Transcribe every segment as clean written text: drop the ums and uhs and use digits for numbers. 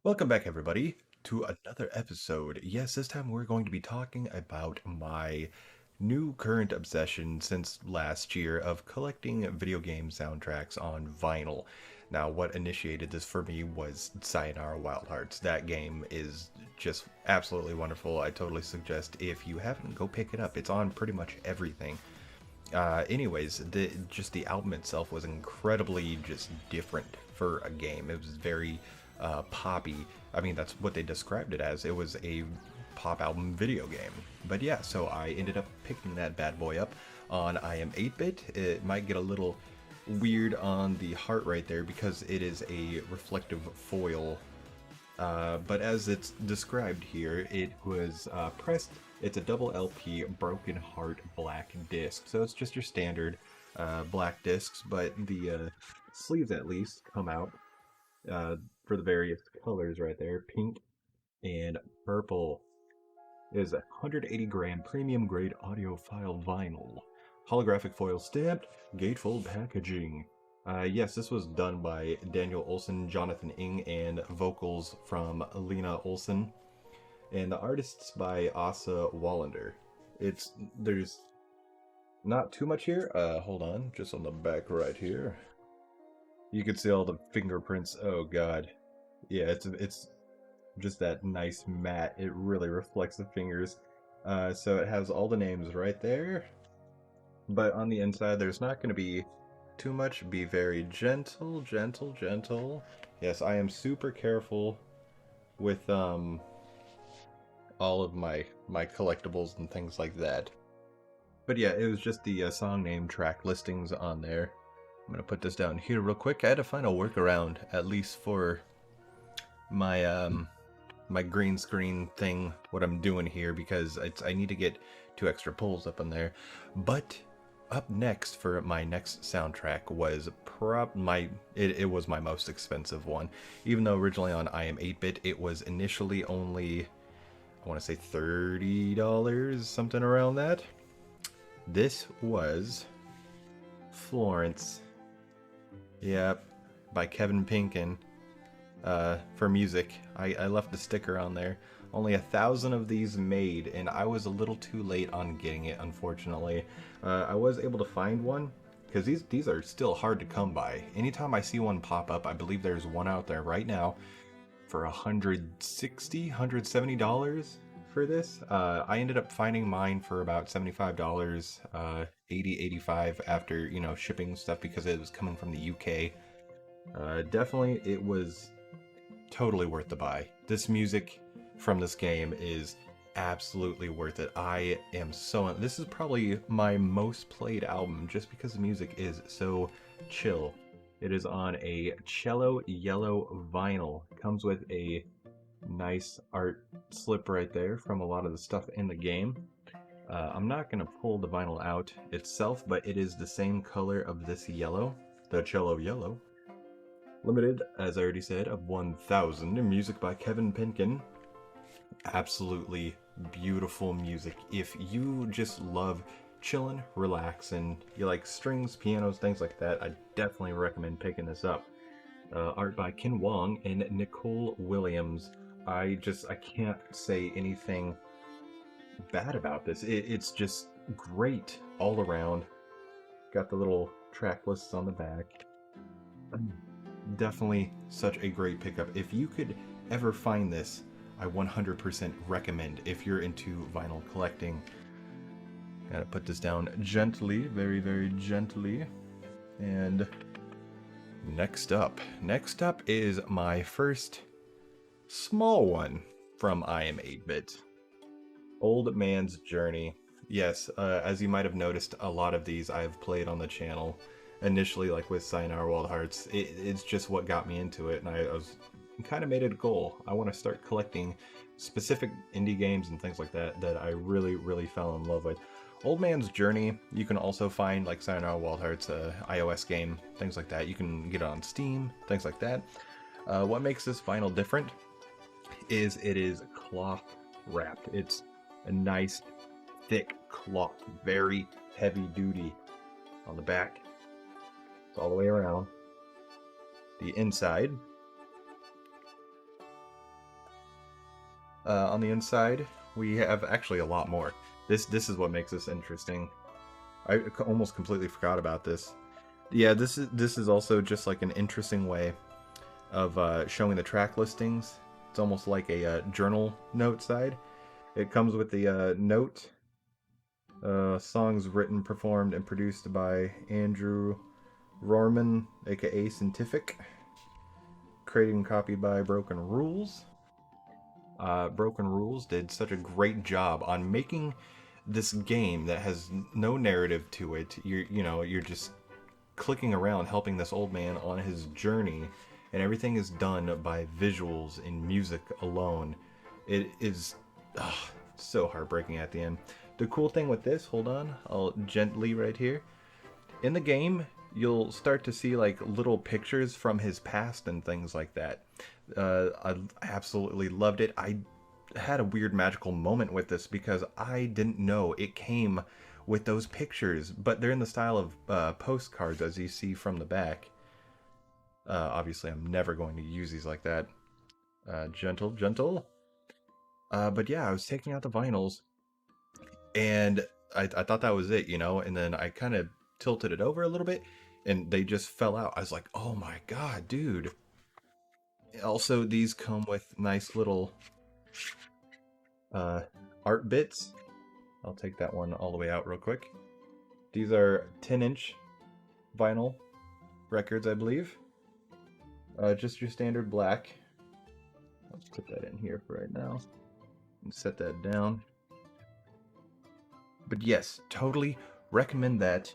Welcome back, everybody, to another episode. Yes, this time we're going to be talking about my new current obsession since last year of collecting video game soundtracks on vinyl. Now, what initiated this for me was Sayonara Wild Hearts. That game is just absolutely wonderful. I totally suggest if you haven't, go pick it up. It's on pretty much everything. Anyways, the album itself was incredibly just different for a game. It was very poppy. I mean, that's what they described it as. It was a pop album video game. But yeah, so I ended up picking that bad boy up on I am 8-bit. It might get a little weird on the heart right there because it is a reflective foil, but as it's described here, it was pressed. It's a double LP Broken Heart black disc, so it's just your standard black discs, but the sleeves at least come out for the various colors right there, pink and purple. It is a 180-gram premium grade audiophile vinyl, holographic foil stamped, gatefold packaging. Yes, this was done by Daniel Olson, Jonathan Ing, and vocals from Lena Olson, and the artists by Asa Wallander. There's not too much here. Hold on, just on the back right here, you can see all the fingerprints. Oh God, yeah, it's just that nice matte. It really reflects the fingers. So it has all the names right there, but on the inside there's not going to be too much. Be very gentle, gentle, gentle. Yes, I am super careful with all of my collectibles and things like that. But yeah, it was just the song name track listings on there. I'm gonna put this down here real quick. I had to find a workaround, at least for my my green screen thing, what I'm doing here, because I need to get 2 extra pulls up in there. But up next for my next soundtrack was it was my most expensive one. Even though originally on I am 8-bit it was initially only, I want to say $30, something around that. This was Florence. Yep, by Kevin Pinkin. For music. I left the sticker on there. Only 1,000 of these made, and I was a little too late on getting it, unfortunately. I was able to find one, because these are still hard to come by. Anytime I see one pop up, I believe there's one out there right now for $160, $170 for this. I ended up finding mine for about $75, 80, 85 after, shipping stuff because it was coming from the UK. Definitely, it was totally worth the buy. This music from this game is absolutely worth it. I am so... This is probably my most played album just because the music is so chill. It is on a cello yellow vinyl. It comes with a nice art slip right there from a lot of the stuff in the game. I'm not going to pull the vinyl out itself, but it is the same color of this yellow, the cello yellow. Limited, as I already said, of 1,000. Music by Kevin Pinkin. Absolutely beautiful music. If you just love chillin', relaxing, you like strings, pianos, things like that, I definitely recommend picking this up. Art by Ken Wong and Nicole Williams. I can't say anything bad about this. It's just great all around. Got the little track lists on the back. Definitely such a great pickup. If you could ever find this, I 100% recommend if you're into vinyl collecting. Gotta put this down gently, very, very gently. And next up is my first small one from I am 8-bit. Old Man's Journey. Yes, as you might have noticed, a lot of these I've played on the channel. Initially, like with Sayonara Wild Hearts, it's just what got me into it, and I was kind of made it a goal. I want to start collecting specific indie games and things like that that I really, really fell in love with. Old Man's Journey, you can also find, like Sayonara Wild Hearts, iOS game, things like that. You can get it on Steam, things like that. What makes this vinyl different is it is cloth wrapped. It's a nice, thick cloth, very heavy duty on the back. It's all the way around. The inside On the inside, we have actually a lot more. This is what makes this interesting. I almost completely forgot about this. Yeah, this is also just like an interesting way of showing the track listings. It's almost like a journal note side. It comes with the note, songs written, performed, and produced by Andrew Rorman, aka Scientific. Created and copied by Broken Rules. Broken Rules did such a great job on making this game that has no narrative to it. You're just clicking around helping this old man on his journey, and everything is done by visuals and music alone. It is so heartbreaking at the end. The cool thing with this, hold on, I'll gently right here. In the game, you'll start to see like little pictures from his past and things like that. I absolutely loved it. I had a weird magical moment with this because I didn't know it came with those pictures, but they're in the style of postcards, as you see from the back. Obviously, I'm never going to use these like that. Gentle, gentle. But yeah, I was taking out the vinyls, and I thought that was it, and then I kind of tilted it over a little bit, and they just fell out. I was like, oh my god, dude. Also, these come with nice little art bits. I'll take that one all the way out real quick. These are 10-inch vinyl records, I believe. Just your standard black. Let's put that in here for right now and set that down. But yes, totally recommend that.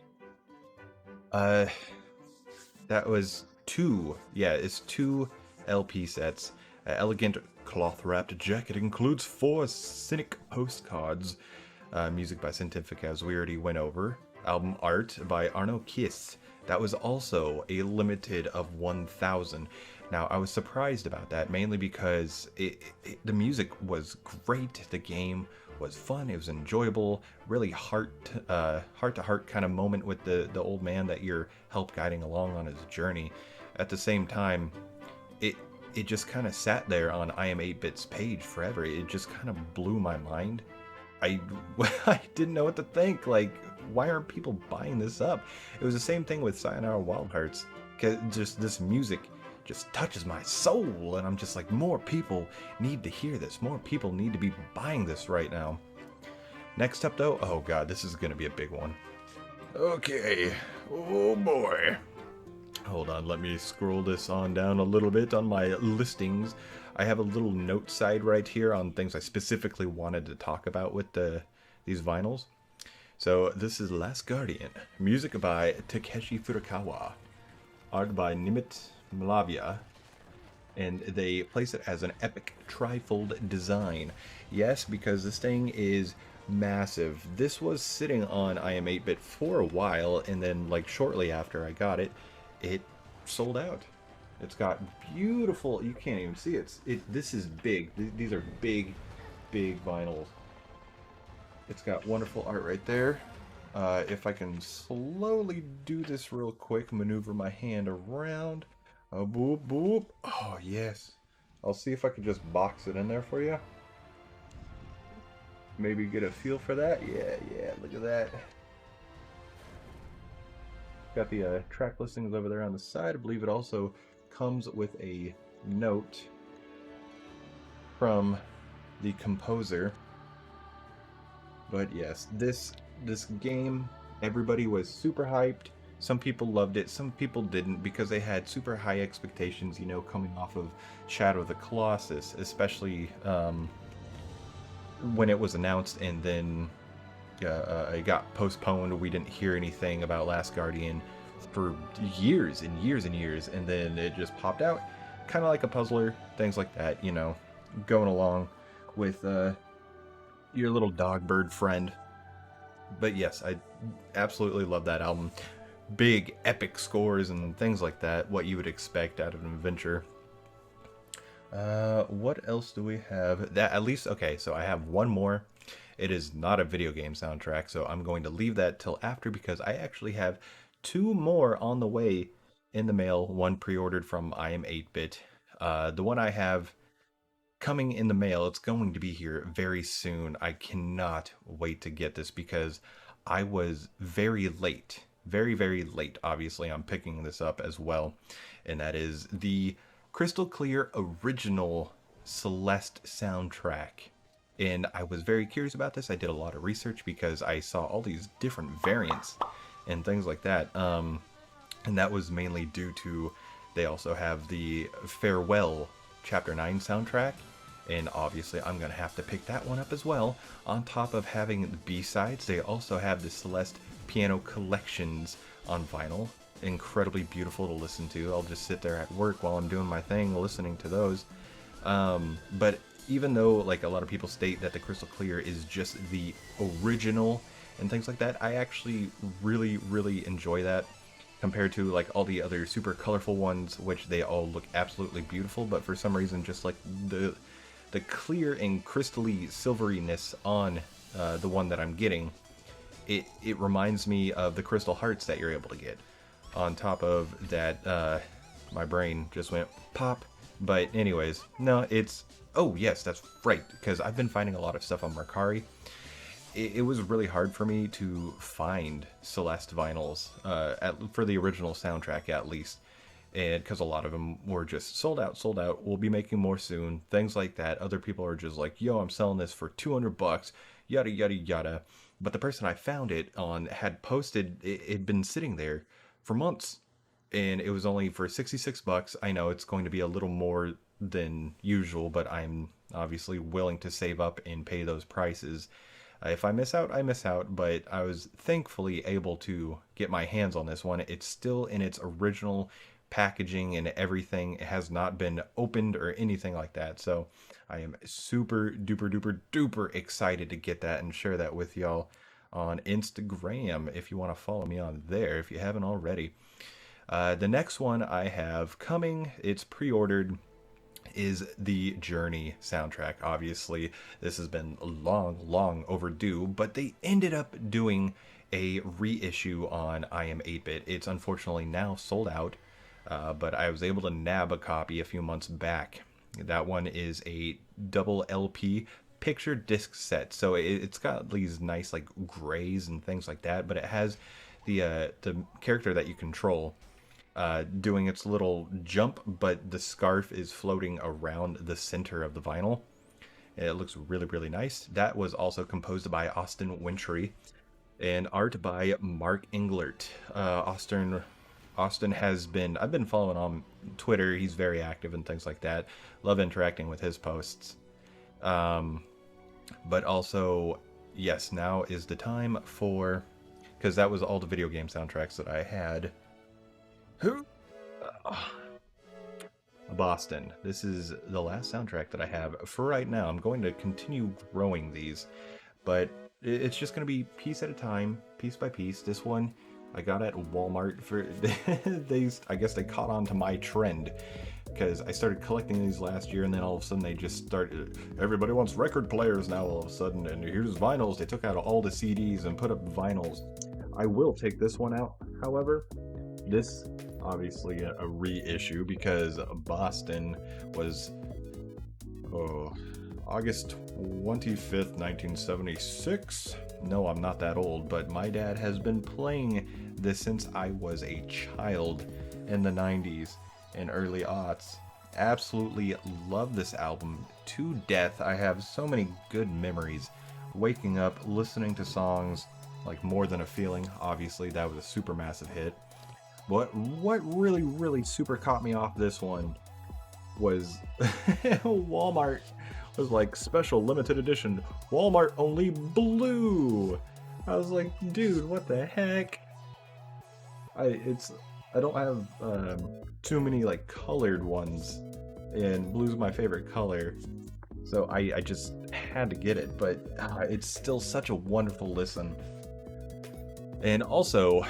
That was it's 2 LP sets. Elegant cloth-wrapped jacket includes 4 scenic postcards. Music by Scientific, as we already went over. Album art by Arno Kiss. That was also a limited of 1,000. Now, I was surprised about that, mainly because the music was great. The game was fun. It was enjoyable. Really heart-to-heart kind of moment with the old man that you're help guiding along on his journey. At the same time, it just kind of sat there on I Am 8-Bit's page forever. It just kind of blew my mind. I didn't know what to think. Like, why aren't people buying this up? It was the same thing with Sayonara Wild Hearts. Just this music just touches my soul, and I'm just like, more people need to hear this. More people need to be buying this right now. Next up, though, oh god, this is going to be a big one. Okay, oh boy. Hold on, let me scroll this on down a little bit on my listings. I have a little note side right here on things I specifically wanted to talk about with these vinyls. So this is Last Guardian. Music by Takeshi Furukawa. Art by Nimit Malavia. And they place it as an epic trifold design. Yes, because this thing is massive. This was sitting on I Am 8-Bit for a while, and then like shortly after I got it, it sold out. It's got beautiful, you can't even see it. This is big. These are big vinyls. It's got wonderful art right there. If I can slowly do this real quick, maneuver my hand around. Boop, boop. Oh, yes. I'll see if I can just box it in there for you. Maybe get a feel for that. Yeah, look at that. Got the track listings over there on the side. I believe it also comes with a note from the composer. But yes, this game, everybody was super hyped. Some people loved it, some people didn't, because they had super high expectations, coming off of Shadow of the Colossus, especially when it was announced and then it got postponed. We didn't hear anything about Last Guardian for years and years and years, and then it just popped out, kind of like a puzzler, things like that, going along with your little dog bird friend. But yes, I absolutely love that album. Big epic scores and things like that, what you would expect out of an adventure. What else do we have? That at least, okay, so I have one more. It is not a video game soundtrack, so I'm going to leave that till after, because I actually have 2 more on the way in the mail. One pre-ordered from I Am 8-Bit. The one I have coming in the mail. It's going to be here very soon. I cannot wait to get this because I was very late. Very, very late, obviously. I'm picking this up as well. And that is the crystal clear original Celeste soundtrack. And I was very curious about this. I did a lot of research because I saw all these different variants and things like that. And that was mainly due to they also have the Farewell Chapter 9 soundtrack. And obviously I'm going to have to pick that one up as well. On top of having the B-sides, they also have the Celeste piano collections on vinyl. Incredibly beautiful to listen to. I'll just sit there at work while I'm doing my thing listening to those. But even though like a lot of people state that the Crystal Clear is just the original and things like that, I actually really, really enjoy that compared to like all the other super colorful ones, which they all look absolutely beautiful, but for some reason just like the clear and crystally silveriness on the one that I'm getting, it reminds me of the crystal hearts that you're able to get. On top of that, my brain just went pop. But anyways, no, it's... Oh, yes, that's right, because I've been finding a lot of stuff on Mercari. It was really hard for me to find Celeste vinyls, for the original soundtrack at least. And because a lot of them were just sold out, we'll be making more soon, things like that. Other people are just like, yo, I'm selling this for $200, yada, yada, yada. But the person I found it on had posted, it'd been sitting there for months. And it was only for $66. I know it's going to be a little more than usual, but I'm obviously willing to save up and pay those prices. If I miss out, I miss out, but I was thankfully able to get my hands on this one. It's still in its original packaging and everything. It has not been opened or anything like that, so I am super duper duper duper excited to get that and share that with y'all on Instagram if you want to follow me on there if you haven't already. The next one I have coming, it's pre-ordered, is the Journey soundtrack. Obviously, this has been long overdue, but they ended up doing a reissue on I Am 8-Bit. It's unfortunately now sold out, but I was able to nab a copy a few months back. That one is a double LP picture disc set, so it's got these nice like grays and things like that, but it has the character that you control doing its little jump, but the scarf is floating around the center of the vinyl. It looks really, really nice. That was also composed by Austin Wintry and art by Mark Englert. Austin has been, I've been following on Twitter. He's very active and things like that. Love interacting with his posts. But also, yes, now is the time for, because that was all the video game soundtracks that I had. Boston. This is the last soundtrack that I have for right now. I'm going to continue growing these, but it's just going to be piece at a time, piece by piece. This one I got at Walmart for I guess they caught on to my trend because I started collecting these last year, and then all of a sudden they just started, everybody wants record players now all of a sudden, and here's vinyls. They took out all the CDs and put up vinyls. I will take this one out, however. This obviously a reissue because Boston was August 25th, 1976. No, I'm not that old, but my dad has been playing this since I was a child in the 90s and early aughts. Absolutely love this album to death. I have so many good memories waking up, listening to songs like More Than a Feeling. Obviously, that was a super massive hit. But what really, really super caught me off this one was Walmart was like special limited edition, Walmart only blue. I was like, dude, what the heck? I don't have too many like colored ones, and blue's my favorite color, so I just had to get it. But it's still such a wonderful listen. And also,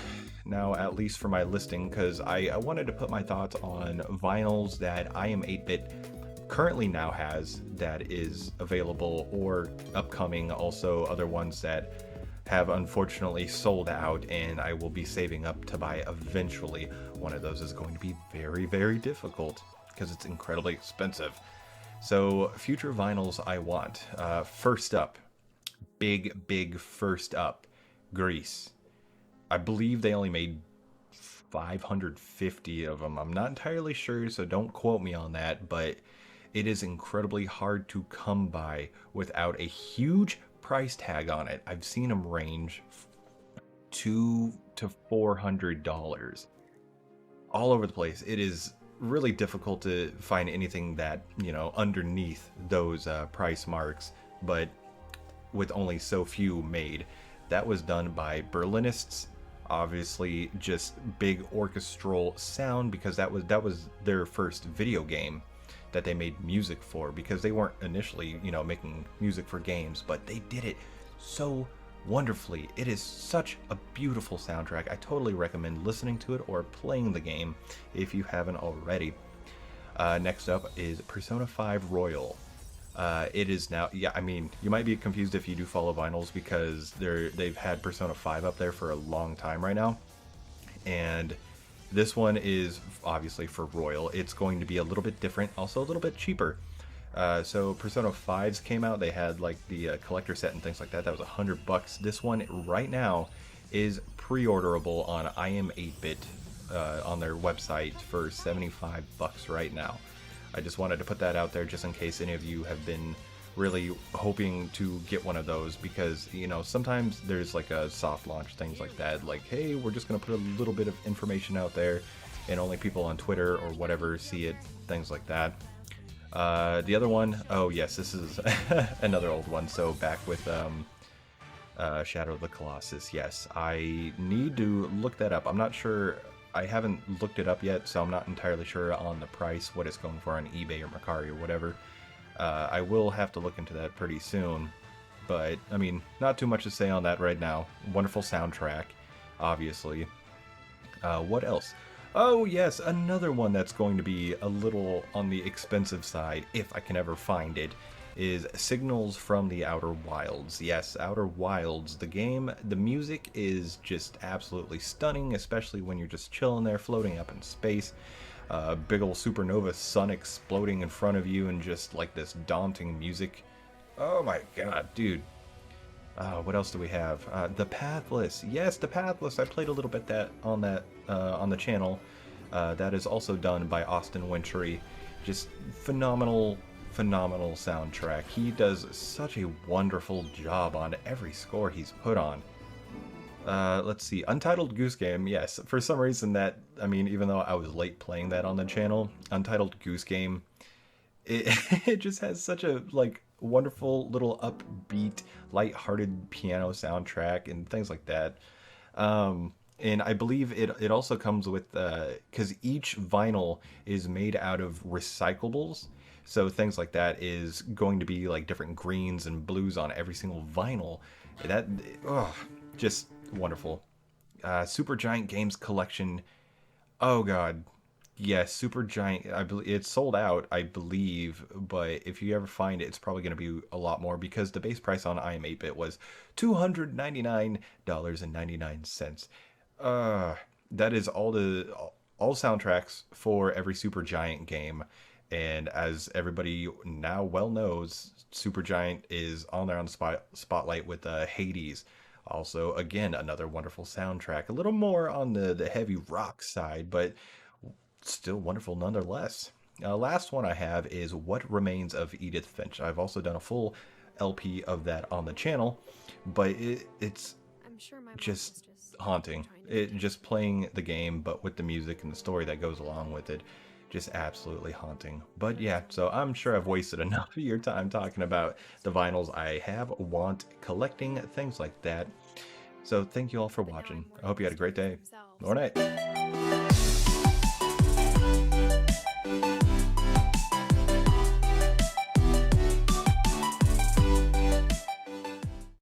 now at least for my listing, because I wanted to put my thoughts on vinyls that I Am 8-Bit currently now has that is available or upcoming, also other ones that have unfortunately sold out and I will be saving up to buy eventually. One of those is going to be very, very difficult because it's incredibly expensive. So future vinyls I want. First up, big first up, Grease. I believe they only made 550 of them. I'm not entirely sure, so don't quote me on that, but it is incredibly hard to come by without a huge price tag on it. I've seen them range $200 to $400 all over the place. It is really difficult to find anything that, you know, underneath those price marks, but with only so few made. That was done by Berlinists, obviously just big orchestral sound, because that was their first video game that they made music for, because they weren't initially, you know, making music for games, but they did it so wonderfully. It is such a beautiful soundtrack. I totally recommend listening to it or playing the game if you haven't already. Next up is Persona 5 Royal. It is now, yeah, I mean, you might be confused if you do follow vinyls, because they've had Persona 5 up there for a long time right now. And this one is obviously for Royal. It's going to be a little bit different, also a little bit cheaper. So Persona 5s came out, they had like the collector set and things like that. That was $100. This one right now is pre-orderable on IM8bit on their website for $75 right now. I just wanted to put that out there just in case any of you have been really hoping to get one of those, because, you know, sometimes there's like a soft launch, things like that, like, hey, we're just going to put a little bit of information out there and only people on Twitter or whatever see it, things like that. The other one, oh yes, this is another old one. So back with Shadow of the Colossus. Yes, I need to look that up. I'm not sure. I haven't looked it up yet, so I'm not entirely sure on the price, what it's going for on eBay or Mercari or whatever. I will have to look into that pretty soon. But, I mean, not too much to say on that right now. Wonderful soundtrack, obviously. What else? Oh yes, another one that's going to be a little on the expensive side, if I can ever find it, is Signals from the Outer Wilds. Yes, Outer Wilds, the game, the music is just absolutely stunning, especially when you're just chilling there, floating up in space. Big ol' supernova sun exploding in front of you, and just like this daunting music. Oh my god, dude. What else do we have? The Pathless. Yes, The Pathless. I played a little bit on the channel. That is also done by Austin Wintry. Just phenomenal soundtrack. He does such a wonderful job on every score he's put on. Let's see. Untitled Goose Game. Yes, for some reason that, I mean, even though I was late playing that on the channel, Untitled Goose Game, it just has such a, like, wonderful little upbeat, light-hearted piano soundtrack and things like that. And I believe it also comes with, because each vinyl is made out of recyclables, so things like that is going to be like different greens and blues on every single vinyl. That, just wonderful. Supergiant Games Collection. Oh god. Yes, Supergiant, I believe it's sold out, I believe, but if you ever find it, it's probably going to be a lot more, because the base price on IM8bit was $299.99. That is all soundtracks for every Supergiant game, and as everybody now well knows, Supergiant is on there on the spotlight with Hades. Also, again, another wonderful soundtrack, a little more on the heavy rock side, but still wonderful nonetheless. Last one I have is What Remains of Edith Finch. I've also done a full LP of that on the channel, but it's just haunting. It just playing the game, but with the music and the story that goes along with it, just absolutely haunting. But yeah, so I'm sure I've wasted enough of your time talking about the vinyls I have, want, collecting, things like that. So thank you all for watching. I hope you had a great day or night.